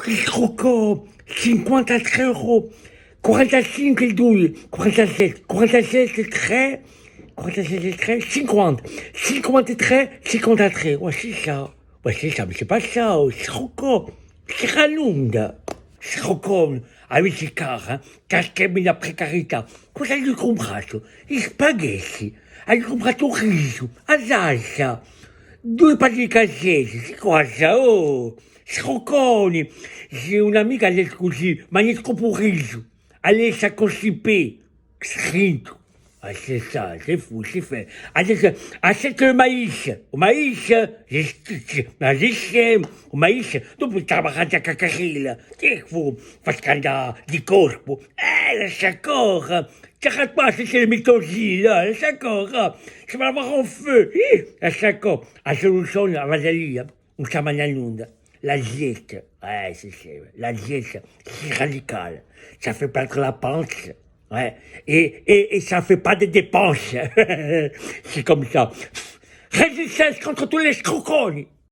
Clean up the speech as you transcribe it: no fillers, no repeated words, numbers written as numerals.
Scrocco, 53 euro. 45 il 2, 47, 47 3, 50, 53, 53. Ouais, c'est ça, mais c'est pas ça, Scrocco, c'est Ralunda. Scrocco, amici cara, cascami la precarietà. Cosa gli ho comprato? Gli spaghetti, gli ho comprato riso, a salsa, 2 patti di calzesi, che cosa? Oh, Schrocconi, j'ai une amie qui allait così, ma niente troppo riso. Allez, ça constipé, scritto. Ah, c'est ça, c'est fou, c'est fait. Achète le maïs. Au maïs, o maïs, dopo trabalhare a cacarilla. Che fu, facendo di corpo. Lascia corre. T'arrête pas, c'est le mythologie, là, lascia corre. Je vais l'avoir en feu. Lascia corre. La soluzione, la vaselia, un samanalunda. La diète, ouais, c'est la diète, c'est radical. Ça fait perdre la panse, ouais, et ça fait pas de dépenses. C'est comme ça. Résistance contre tous les scroconi.